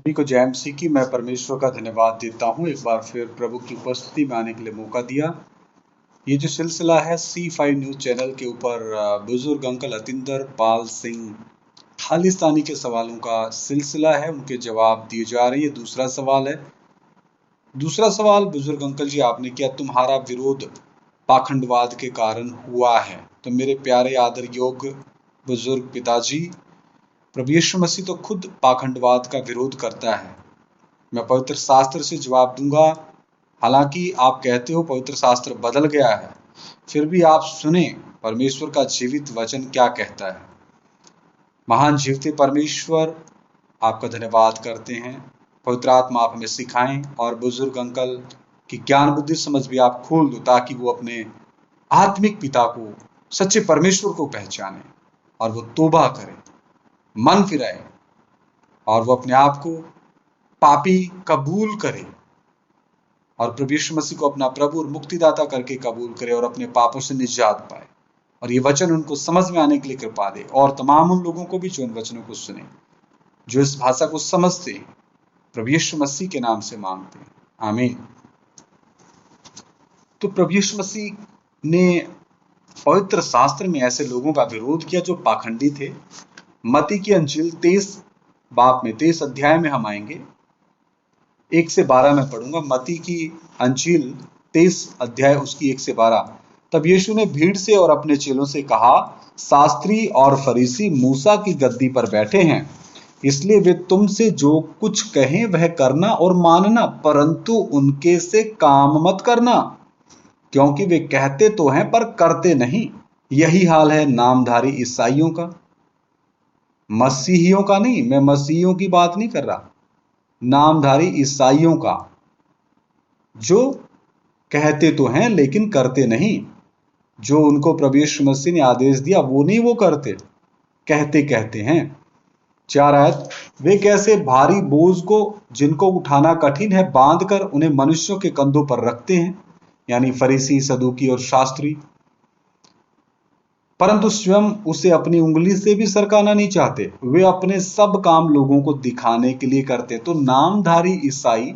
सभी को जय मसीह की। मैं परमेश्वर का धन्यवाद देता हूँ एक बार फिर प्रभु की उपस्थिति में आने के लिए मौका दिया। ये जो सिलसिला है C5 न्यूज चैनल के ऊपर बुजुर्ग अंकल अतिंदर पाल सिंह खालिस्तानी के सवालों का सिलसिला है, उनके जवाब दिए जा रहे हैं। दूसरा सवाल है, दूसरा सवाल बुजुर्ग अंकल जी आपने किया, तुम्हारा विरोध पाखंडवाद के कारण हुआ है। तो मेरे प्यारे आदर योग्य बुजुर्ग पिताजी, प्रभु यीशु मसीह तो खुद पाखंडवाद का विरोध करता है। मैं पवित्र शास्त्र से जवाब दूंगा। हालांकि आप कहते हो पवित्र शास्त्र बदल गया है, फिर भी आप सुने परमेश्वर का जीवित वचन क्या कहता है। महान जीवते परमेश्वर, आपका धन्यवाद करते हैं। पवित्र आत्मा आप हमें सिखाएं और बुजुर्ग अंकल की ज्ञान बुद्धि समझ भी आप खोल दो, ताकि वो अपने आत्मिक पिता को, सच्चे परमेश्वर को पहचाने और वो तौबा करे, मन फिराए और वो अपने आप को पापी कबूल करे और प्रभु यीशु मसीह को अपना प्रभु और मुक्तिदाता करके कबूल करे और अपने पापों से निजात पाए। और ये वचन उनको समझ में आने के लिए कृपा दे, और तमाम उन लोगों को भी जो इन वचनों को सुने, जो इस भाषा को समझते हैं, प्रभु यीशु मसीह के नाम से मांगते हैं, आमीन। तो प्रभु यीशु मसीह ने पवित्र शास्त्र में ऐसे लोगों का विरोध किया जो पाखंडी थे। मत्ती की अंजील 23 अध्याय में हम आएंगे, 1 से 12 में पढ़ूंगा। मत्ती की अंजील 23 अध्याय उसकी 1 से 12। तब यीशु ने भीड़ से और अपने चेलों से कहा, शास्त्री और फरीसी मूसा की गद्दी पर बैठे हैं, इसलिए वे तुमसे जो कुछ कहें वह करना और मानना, परंतु उनके से काम मत करना, क्योंकि वे कहते तो हैं पर करते नहीं। यही हाल है नामधारी ईसाइयों का, मसीहियों का नहीं। मैं मसीहियों की बात नहीं कर रहा, नामधारी ईसाइयों का, जो कहते तो हैं लेकिन करते नहीं। जो उनको प्रभु यीशु मसीह ने आदेश दिया वो नहीं वो करते, कहते हैं। 4 आयत, वे कैसे भारी बोझ को जिनको उठाना कठिन है बांधकर उन्हें मनुष्यों के कंधों पर रखते हैं, यानी फरीसी, सदूकी और शास्त्री, परंतु स्वयं उसे अपनी उंगली से भी सरकाना नहीं चाहते। वे अपने सब काम लोगों को दिखाने के लिए करते। तो नामधारी ईसाई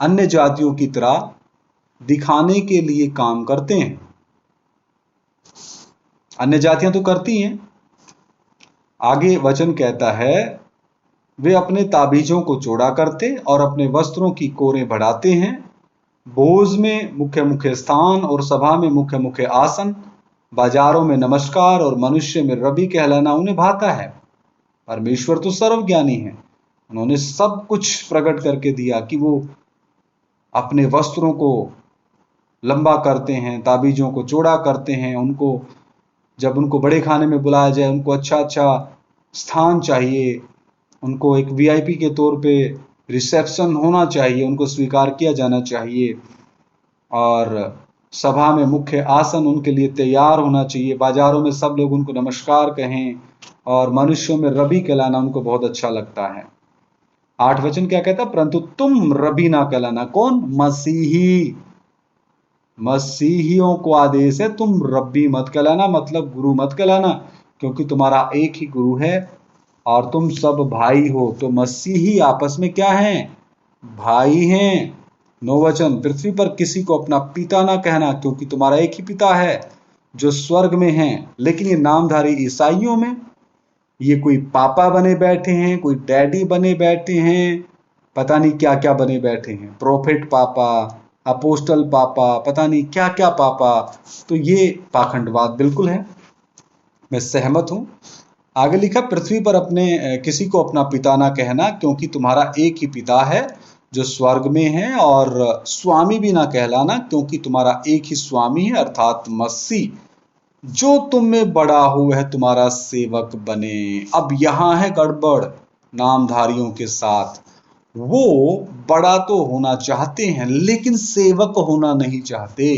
अन्य जातियों की तरह दिखाने के लिए काम करते हैं। अन्य जातियां तो करती हैं। आगे वचन कहता है, वे अपने ताबीजों को चौड़ा करते और अपने वस्त्रों की कोरें बढ़ाते हैं। भोज में मुख्य मुख्य स्थान और सभा में मुख्य मुख्य आसन, बाजारों में नमस्कार और मनुष्य में रबी कहलाना उन्हें भाता है। परमेश्वर तो सर्वज्ञानी है, उन्होंने सब कुछ प्रकट करके दिया कि वो अपने वस्त्रों को लंबा करते हैं, ताबीजों को चौड़ा करते हैं। उनको जब उनको बड़े खाने में बुलाया जाए, उनको अच्छा स्थान चाहिए, उनको एक वीआईपी के तौर पे रिसेप्शन होना चाहिए, उनको स्वीकार किया जाना चाहिए, और सभा में मुख्य आसन उनके लिए तैयार होना चाहिए। बाजारों में सब लोग उनको नमस्कार कहें और मनुष्यों में रबी कहलाना उनको बहुत अच्छा लगता है। 8 वचन क्या कहता, परंतु तुम रबी ना कहलाना। कौन? मसीही। मसीहियों को आदेश है तुम रब्बी मत कहलाना, मतलब गुरु मत कहलाना, क्योंकि तुम्हारा एक ही गुरु है और तुम सब भाई हो। तो मसीही आपस में क्या हैं? भाई हैं। 9 वचन, पृथ्वी पर किसी को अपना पिता ना कहना, क्योंकि तुम्हारा एक ही पिता है जो स्वर्ग में है। लेकिन ये नामधारी ईसाइयों में ये कोई पापा बने बैठे हैं, कोई डैडी बने बैठे हैं, पता नहीं क्या क्या बने बैठे हैं, प्रोफेट पापा, अपोस्टल पापा, पता नहीं क्या क्या पापा। तो ये पाखंडवाद बिल्कुल है, मैं सहमत हूं। आगे लिखा, पृथ्वी पर अपने किसी को अपना पिता ना कहना, क्योंकि तुम्हारा एक ही पिता है जो स्वर्ग में है, और स्वामी भी ना कहलाना, क्योंकि तुम्हारा एक ही स्वामी है अर्थात मसीह। जो तुम में बड़ा हो वह तुम्हारा सेवक बने। अब यहां है गड़बड़ नामधारियों के साथ। वो बड़ा तो होना चाहते हैं लेकिन सेवक होना नहीं चाहते।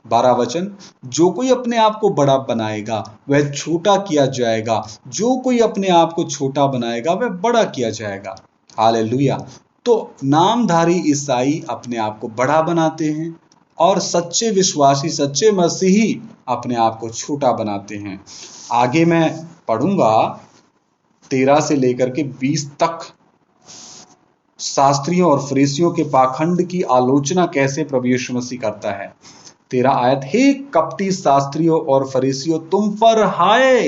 12 वचन, जो कोई अपने आप को बड़ा बनाएगा वह छोटा किया जाएगा, जो कोई अपने आप को छोटा बनाएगा वह बड़ा किया जाएगा। हालेलुया। तो नामधारी ईसाई अपने आप को बड़ा बनाते हैं और सच्चे विश्वासी, सच्चे मसीही अपने आप को छोटा बनाते हैं। आगे मैं पढ़ूंगा 13 से लेकर के 20 तक शास्त्रियों और फरीसियों के पाखंड की आलोचना कैसे प्रभु यीशु मसीह करता है। 13 आयत, हे कपटी शास्त्रियों और फरीसियों तुम पर हाय।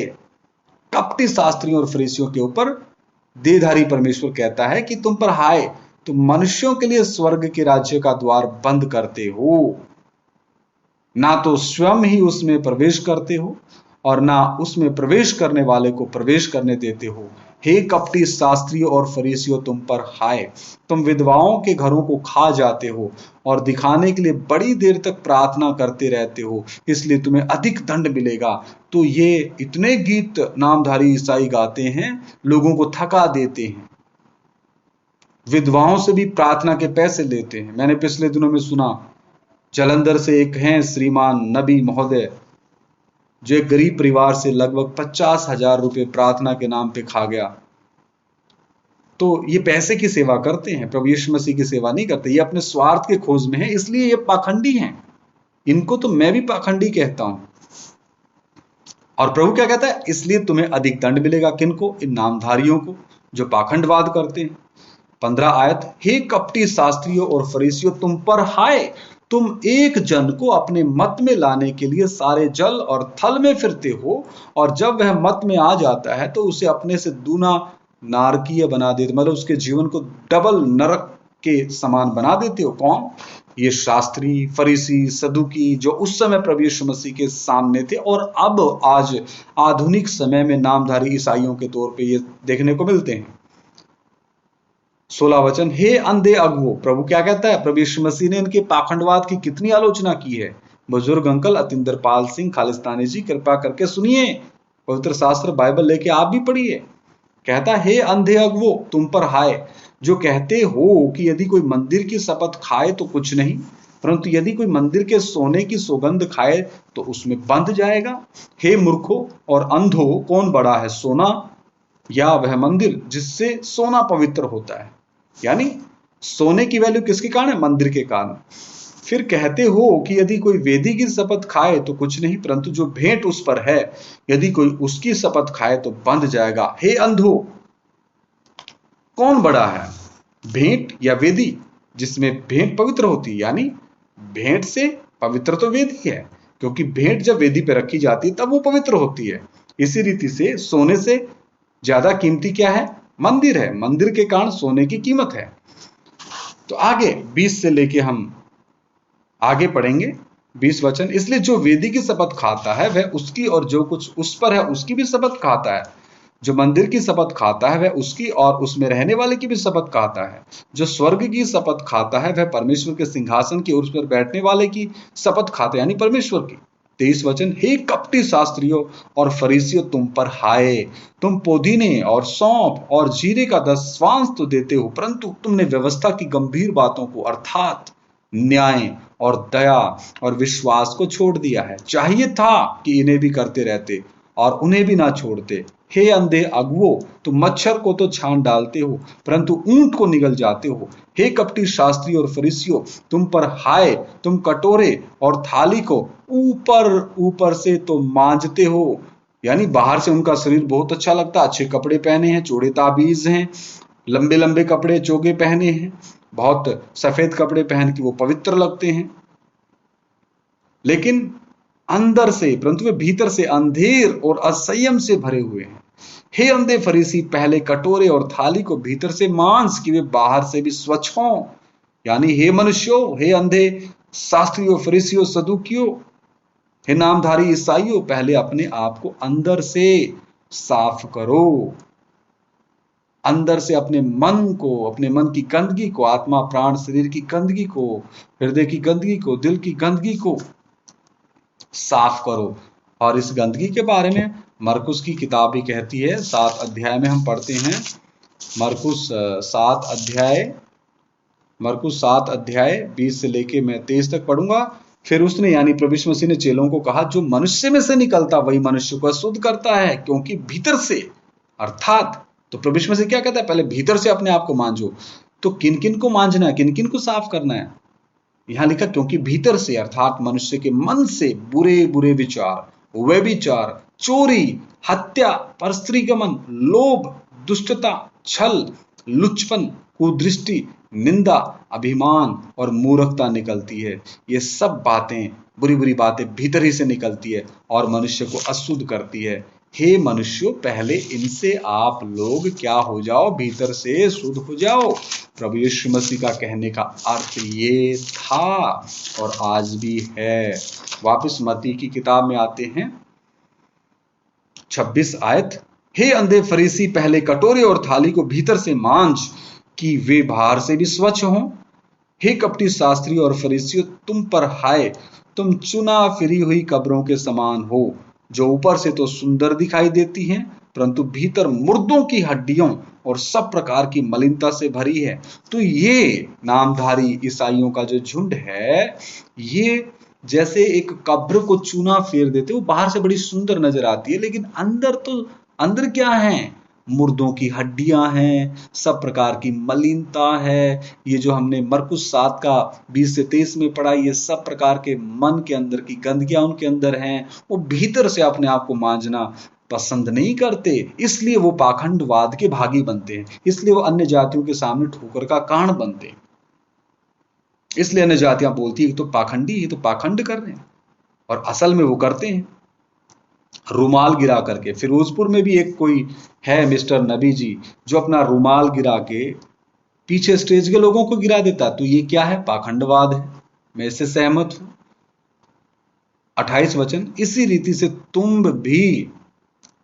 कपटी शास्त्रियों और फरीसियों के ऊपर देहधारी परमेश्वर कहता है कि तुम पर हाय, तुम मनुष्यों के लिए स्वर्ग के राज्य का द्वार बंद करते हो, ना तो स्वयं ही उसमें प्रवेश करते हो और ना उसमें प्रवेश करने वाले को प्रवेश करने देते हो। हे कपटी शास्त्रियों और फरीसियों तुम पर हाय, तुम विधवाओं के घरों को खा जाते हो और दिखाने के लिए बड़ी देर तक प्रार्थना करते रहते हो, इसलिए तुम्हें अधिक दंड मिलेगा। तो ये इतने गीत नामधारी ईसाई गाते हैं, लोगों को थका देते हैं, विधवाओं से भी प्रार्थना के पैसे लेते हैं। मैंने पिछले दिनों में सुना, जालंधर से एक हैं श्रीमान नबी महोदय, जो एक गरीब परिवार से लगभग 50,000 रुपए प्रार्थना के नाम पे खा गया। तो ये पैसे की सेवा करते हैं, प्रभु यीशु मसीह की सेवा नहीं करते। ये अपने स्वार्थ के खोज में है, इसलिए ये पाखंडी हैं। इनको तो मैं भी पाखंडी कहता हूं। और प्रभु क्या कहता है, इसलिए तुम्हें अधिक दंड मिलेगा। किनको? इन नामधारियों को जो पाखंडवाद करते हैं। 15 आयत, हे कपटी शास्त्रियों और फरीसियों तुम पर हाय, तुम एक जन को अपने मत में लाने के लिए सारे जल और थल में फिरते हो, और जब वह मत में आ जाता है तो उसे अपने से दूना नारकीय बना देते, मतलब उसके जीवन को डबल नरक के समान बना देते हो। कौन? ये शास्त्री, फरीसी, सदुकी, जो उस समय प्रभु यीशु मसीह के सामने थे और अब आज आधुनिक समय में नामधारी ईसाइयों के तौर पे ये देखने को मिलते हैं। 16 वचन, हे अंधे अगुओ, प्रभु क्या कहता है? प्रभु यीशु मसीह ने इनके पाखंडवाद की कितनी आलोचना की है। बुजुर्ग अंकल अतिंदर पाल सिंह खालिस्तानी जी, कृपा करके सुनिए, पवित्र शास्त्र बाइबल लेके आप भी पढ़िए। कहता है, हे अंधे अगुओ तुम पर हाय, जो कहते हो कि यदि कोई मंदिर की शपथ खाए तो कुछ नहीं, परंतु यदि कोई मंदिर के सोने की सौगंध खाए तो उसमें बंध जाएगा। हे मूर्खो और अंधो, कौन बड़ा है, सोना या वह मंदिर जिससे सोना पवित्र होता है? यानी सोने की वैल्यू किसके कारण है? मंदिर के कारण। फिर कहते हो कि यदि कोई वेदी की शपथ खाए तो कुछ नहीं, परंतु जो भेंट उस पर है यदि कोई उसकी शपथ खाए तो बंध जाएगा। हे अंधो, कौन बड़ा है, भेंट या वेदी जिसमें भेंट पवित्र होती है? यानी भेंट से पवित्र तो वेदी है, क्योंकि भेंट जब वेदी पर रखी जाती है तब वो पवित्र होती है। इसी रीति से सोने से ज्यादा कीमती क्या है? मंदिर है। मंदिर के कारण सोने की कीमत है। तो आगे 20 से लेके हम आगे पढ़ेंगे 20 वचन, इसलिए जो वेदी की शपथ खाता है वह उसकी और जो कुछ उस पर है उसकी भी शपथ खाता है। जो मंदिर की शपथ खाता है वह उसकी और उसमें रहने वाले की भी शपथ खाता है। जो स्वर्ग की शपथ खाता है वह परमेश्वर के सिंहासन की और उस पर बैठने वाले की शपथ खाता है, यानी परमेश्वर की। 23 वचन, हे कपटी शास्त्रियों और फरीसियों तुम पर हाय, तुम पुदीने और सौंफ और जीरे का 10वांश तो देते हो, परंतु तुमने व्यवस्था की गंभीर बातों को अर्थात न्याय और दया और विश्वास को छोड़ दिया है। चाहिए था कि इन्हें भी करते रहते और उन्हें भी ना छोड़ते। हे अंधे अगुओ, तुम मच्छर को तो छान डालते हो परंतु ऊंट को निगल जाते हो। हे कपटी शास्त्री और फरीसियों तुम पर हाय, तुम कटोरे और थाली को ऊपर ऊपर से तो मांजते हो, यानी बाहर से उनका शरीर बहुत अच्छा लगता, अच्छे कपड़े पहने हैं, चौड़े ताबीज हैं, लंबे लंबे कपड़े चोगे पहने हैं, बहुत सफेद कपड़े पहन के वो पवित्र लगते हैं, लेकिन अंदर से, परंतु वे भीतर से अंधेर और असंयम से भरे हुए हैं। हे अंधे फरीसी, पहले कटोरे और थाली को भीतर से मांस कि वे बाहर से भी स्वच्छ हों। यानी हे मनुष्यों, हे अंधे शास्त्रियों, फरीसियों, सदुकियों, हे नामधारी ईसाइयों, पहले अपने आप को अंदर से साफ करो। अंदर से अपने मन को, अपने मन की गंदगी को, आत्मा प्राण शरीर की गंदगी को, हृदय की गंदगी को, दिल की गंदगी को साफ करो। और इस गंदगी के बारे में मरकुस की किताब भी कहती है। 7 अध्याय में हम पढ़ते हैं, मरकुस 7 अध्याय 20 से लेके मैं 23 तक पढ़ूंगा। फिर उसने, यानी प्रभु यीशु मसीह ने चेलों को कहा, जो मनुष्य में से निकलता वही मनुष्य को अशुद्ध करता है, क्योंकि भीतर से, अर्थात, तो प्रभु यीशु मसीह क्या कहता है? पहले भीतर से अपने आप को मांजो। तो किन किन को मांजना है, किन किन को साफ करना है? यहां लिखा, क्योंकि भीतर से, अर्थात मनुष्य के मन से बुरे बुरे विचार, व्यभिचार, चोरी, हत्या, परस्त्रीगमन, लोभ, दुष्टता, छल, लुच्चपन, कुदृष्टि, निंदा, अभिमान और मूर्खता निकलती है। ये सब बातें, बुरी बुरी बातें भीतर ही से निकलती है और मनुष्य को अशुद्ध करती है। हे मनुष्यों, पहले इनसे आप लोग क्या हो जाओ, भीतर से शुद्ध हो जाओ। प्रभु यीशु मसीह का कहने का अर्थ ये था और आज भी है। वापस मत्ती की किताब में आते हैं, 26 आयत। हे अंधे फरीसी, पहले कटोरे और थाली को भीतर से मांझ कि वे बाहर से भी स्वच्छ हों। हे कपटी शास्त्री और फरीसियों, तुम पर हाय, तुम चुना फिरी हुई कब्रों के समान हो, जो ऊपर से तो सुंदर दिखाई देती हैं, परंतु भीतर मुर्दों की हड्डियों और सब प्रकार की मलिनता से भरी है। तो ये नामधारी ईसाइयों का जो झुंड है, ये जैसे एक कब्र को चूना फेर देते, वो बाहर से बड़ी सुंदर नजर आती है, लेकिन अंदर क्या है? मुर्दों की हड्डियां हैं, सब प्रकार की मलिनता है। ये जो हमने मरकुस 7 का 20 से 23 में पढ़ा, ये सब प्रकार के मन के अंदर की गंदगियां उनके अंदर हैं। वो भीतर से अपने आप को मांजना पसंद नहीं करते, इसलिए वो पाखंडवाद के भागी बनते हैं, इसलिए वो अन्य जातियों के सामने ठोकर का कारण बनते हैं। इसलिए अन्य जातियां बोलती है तो पाखंडी, ये तो पाखंड कर रहे हैं, और असल में वो करते हैं रुमाल गिरा करके। फिरोजपुर में भी एक कोई है मिस्टर नबी जी, जो अपना रुमाल गिरा के पीछे स्टेज के लोगों को गिरा देता। तो ये क्या है? पाखंडवाद है। मैं इससे सहमत हूं। 28 वचन, इसी रीति से तुम भी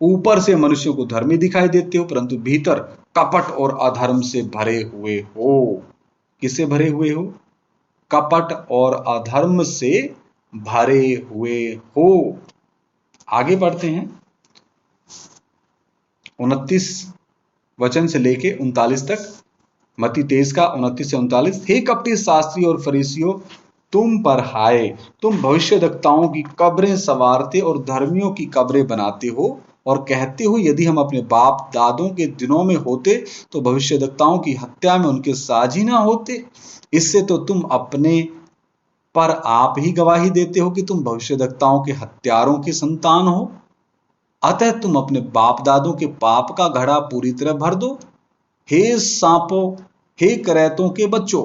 ऊपर से मनुष्यों को धर्मी दिखाई देते हो, परंतु भीतर कपट और अधर्म से भरे हुए हो। किससे भरे हुए हो? कपट और अधर्म से भरे हुए हो। आगे बढ़ते हैं, 29 वचन से लेके 39 तक। मत्ती 23 का 29 से 39। हे कपटी शास्त्री और फरीसियों, तुम पर हाय, तुम भविष्यद्वक्ताओं की कब्रें संवारते और धर्मियों की कब्रें बनाते हो, और कहते हो यदि हम अपने बाप दादों के दिनों में होते तो भविष्यद्वक्ताओं की हत्या में उनके साझी ना होते। इससे तो तुम अपने पर आप ही गवाही देते हो कि तुम भविष्यद्वक्ताओं के हत्यारों की संतान हो। अतः तुम अपने बाप दादों के पाप का घड़ा पूरी तरह भर दो। हे सांपों, हे करैतों के बच्चों,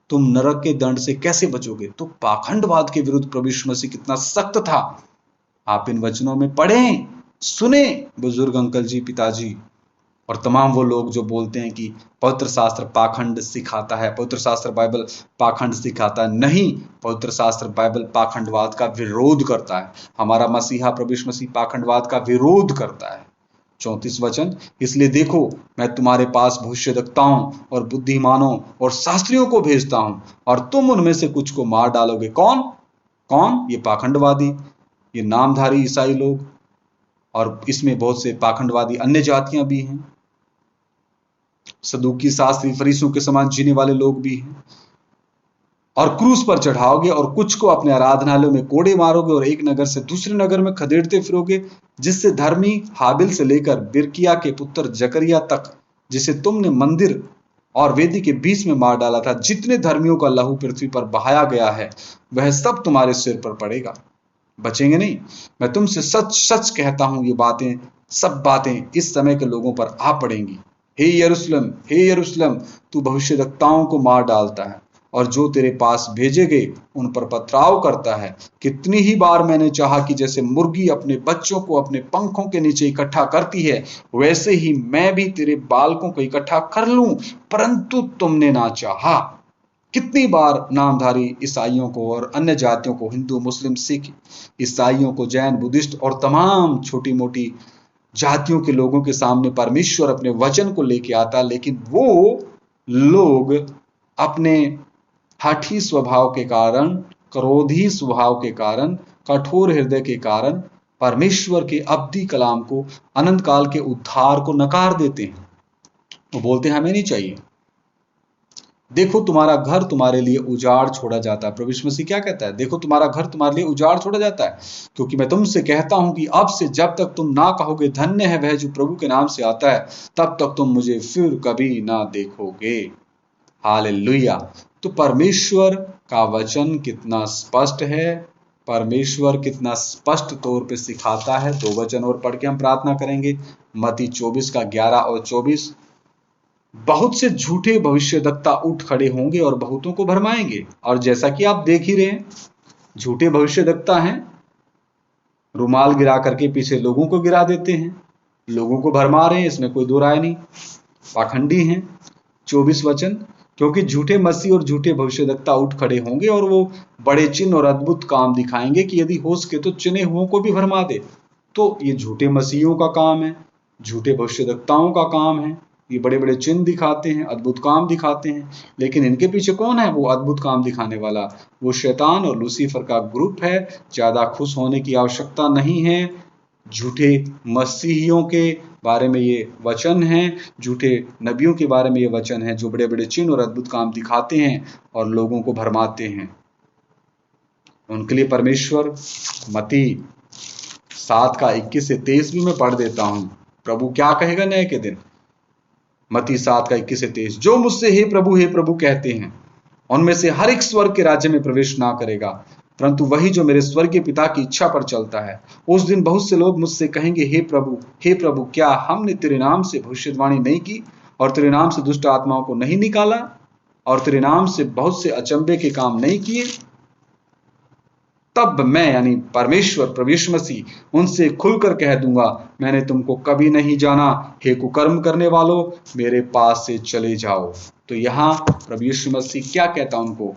तुम नरक के दंड से कैसे बचोगे? तो पाखंडवाद के विरुद्ध प्रभु यीशु मसीह कितना सख्त था, आप इन वचनों में पढ़ें, सुने। बुजुर्ग अंकल जी, पिताजी और तमाम वो लोग जो बोलते हैं कि पवित्र शास्त्र पाखंड सिखाता है, पवित्र शास्त्र बाइबल पाखंड सिखाता है। नहीं, पवित्र शास्त्र बाइबल पाखंडवाद का विरोध करता है। हमारा मसीहा प्रभु यीशु मसीह पाखंडवाद का विरोध करता है। 34 वचन, इसलिए देखो, मैं तुम्हारे पास भविष्यद्वक्ताओं और बुद्धिमानों और शास्त्रियों को भेजता हूं, और तुम उनमें से कुछ को मार डालोगे। कौन कौन? ये पाखंडवादी, ये नामधारी ईसाई लोग, और इसमें बहुत से पाखंडवादी अन्य जातियां भी हैं। सदूकी शास्त्री फरीसियों के समान जीने वाले लोग भी हैं। और क्रूस पर चढ़ाओगे, और कुछ को अपने आराधनालयों में कोड़े मारोगे, और एक नगर से दूसरे नगर में खदेड़ते फिरोगे, जिससे धर्मी हाबिल से लेकर बिरकिया के पुत्र जकरिया तक, जिसे तुमने मंदिर और वेदी के बीच में मार डाला था, जितने धर्मियों का लहू पृथ्वी पर बहाया गया है, वह सब तुम्हारे सिर पर पड़ेगा। बचेंगे नहीं। मैं तुमसे सच सच कहता हूं, ये बातें, सब बातें इस समय के लोगों पर आ पड़ेंगी। हे यरूशलेम, हे यरूशलेम, तू भविष्यद्वक्ताओं को मार डालता है और जो तेरे पास भेजे गए उन पर पथराव करता है। कितनी ही बार मैंने चाहा कि जैसे मुर्गी अपने बच्चों को अपने पंखों के नीचे इकट्ठा करती है, वैसे ही मैं भी तेरे बालकों को इकट्ठा कर लूं, परंतु तुमने ना चाहा। कितनी बार नामधारी ईसाइयों को और अन्य जातियों को, हिंदू, मुस्लिम, सिख, ईसाइयों को, जैन, बुद्धिस्ट और तमाम छोटी मोटी जातियों के लोगों के सामने परमेश्वर अपने वचन को लेके आता, लेकिन वो लोग अपने हठी स्वभाव के कारण, क्रोधी स्वभाव के कारण, कठोर हृदय के कारण परमेश्वर के अब्दी कलाम को, अनंत काल के उद्धार को नकार देते हैं। वो बोलते हैं हमें नहीं चाहिए। देखो, तुम्हारा घर तुम्हारे लिए उजाड़ छोड़ा जाता है। प्रभु यीशु मसीह क्या कहता है? देखो, तुम्हारा घर तुम्हारे लिए उजाड़ छोड़ा जाता है, क्योंकि मैं तुमसे कहता हूं कि अब से जब तक तुम ना कहोगे धन्य है वह जो प्रभु के नाम से आता है, तब तक तुम मुझे फिर कभी ना देखोगे। हालेलुया। तो परमेश्वर का वचन कितना स्पष्ट है, परमेश्वर कितना स्पष्ट तौर पे सिखाता है। 2 वचन और पढ़ के हम प्रार्थना करेंगे। मत्ती 24 का 11 और 24। बहुत से झूठे भविष्यद्वक्ता उठ खड़े होंगे और बहुतों को भरमाएंगे। और जैसा कि आप देख ही रहे हैं, झूठे भविष्यद्वक्ता हैं, रुमाल गिरा करके पीछे लोगों को गिरा देते हैं, लोगों को भरमा रहे हैं, इसमें कोई दो राय नहीं, पाखंडी हैं। 24 वचन, क्योंकि झूठे मसीह और झूठे भविष्यद्वक्ता उठ खड़े होंगे और वो बड़े चिन्ह और अद्भुत काम दिखाएंगे कि यदि हो सके तो चुने हुओं को भी भरमा दे। तो ये झूठे मसीहियों का काम है, झूठे भविष्यद्वक्ताओं का काम है। ये बड़े बड़े चिन्ह दिखाते हैं, अद्भुत काम दिखाते हैं, लेकिन इनके पीछे कौन है वो अद्भुत काम दिखाने वाला? वो शैतान और लूसीफर का ग्रुप है। ज्यादा खुश होने की आवश्यकता नहीं है। झूठे मसीहियों के बारे में ये वचन है, झूठे नबियों के बारे में ये वचन है, जो बड़े बड़े चिन्ह और अद्भुत काम दिखाते हैं और लोगों को भरमाते हैं। उनके लिए परमेश्वर मत्ती 7 का 21 से 23 भी मैं पढ़ देता हूं। प्रभु क्या कहेगा न्याय के दिन? मत्ती 7 का 21 से 23, जो मुझसे हे प्रभु कहते हैं, उनमें से हर एक स्वर्ग के राज्य में प्रवेश ना करेगा, परंतु वही जो मेरे स्वर्गीय पिता की इच्छा पर चलता है। उस दिन बहुत से लोग मुझसे कहेंगे, हे प्रभु, क्या हमने तेरे नाम से भविष्यवाणी नहीं की और तेरे नाम से दुष्ट आत्माओं को नहीं निकाला और तेरे नाम से बहुत से अचंभे के काम नहीं किए? तब मैं यानी परमेश्वर प्रभु यीशु मसीह उनसे खुलकर कह दूंगा, मैंने तुमको कभी नहीं जाना, हे कुकर्म करने वालों, मेरे पास से चले जाओ। तो यहां प्रभु यीशु मसीह क्या कहता उनको?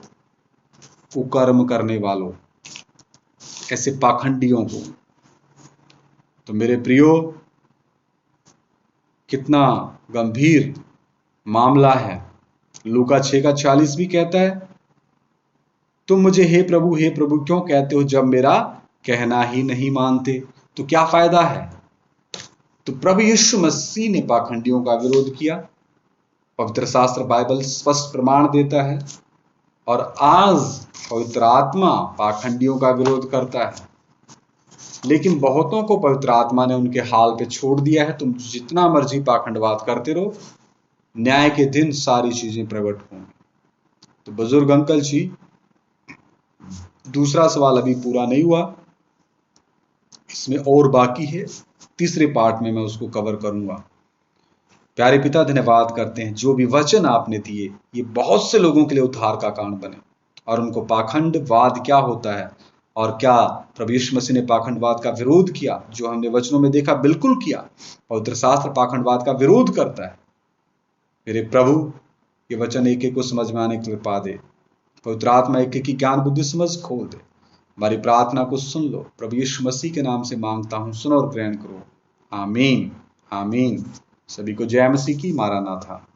कुकर्म करने वालों, ऐसे पाखंडियों को। तो मेरे प्रियो, कितना गंभीर मामला है। लूका 6 का 40 भी कहता है, तुम मुझे हे प्रभु क्यों कहते हो जब मेरा कहना ही नहीं मानते? तो क्या फायदा है? तो प्रभु यीशु मसीह ने पाखंडियों का विरोध किया। पवित्र शास्त्र बाइबल स्पष्ट प्रमाण देता है, और आज पवित्र आत्मा पाखंडियों का विरोध करता है। लेकिन बहुतों को पवित्र आत्मा ने उनके हाल पे छोड़ दिया है। तुम जितना मर्जी पाखंडवाद करते रहो, न्याय के दिन सारी चीजें प्रकट होंगी। तो बुजुर्ग अंकल जी, दूसरा सवाल अभी पूरा नहीं हुआ, इसमें और बाकी है। तीसरे पार्ट में मैं उसको कवर करूंगा। प्यारे पिता, धन्यवाद करते हैं जो भी वचन आपने दिए, ये बहुत से लोगों के लिए उद्धार का कारण बने, और उनको पाखंडवाद क्या होता है और क्या प्रभु यीशु मसीह ने पाखंडवाद का विरोध किया, जो हमने वचनों में देखा, बिल्कुल किया। पवित्र शास्त्र पाखंडवाद का विरोध करता है। मेरे प्रभु, ये वचन एक एक को समझ में आने के लिए पा दे। पवित्र आत्मा एक एक की ज्ञान बुद्धि समझ खोल दे। हमारी प्रार्थना को सुन लो। प्रभु यीशु मसीह के नाम से मांगता हूं, सुनो और ग्रहण करो। आमीन, आमीन। सभी को जय मसीह की। मारा ना था।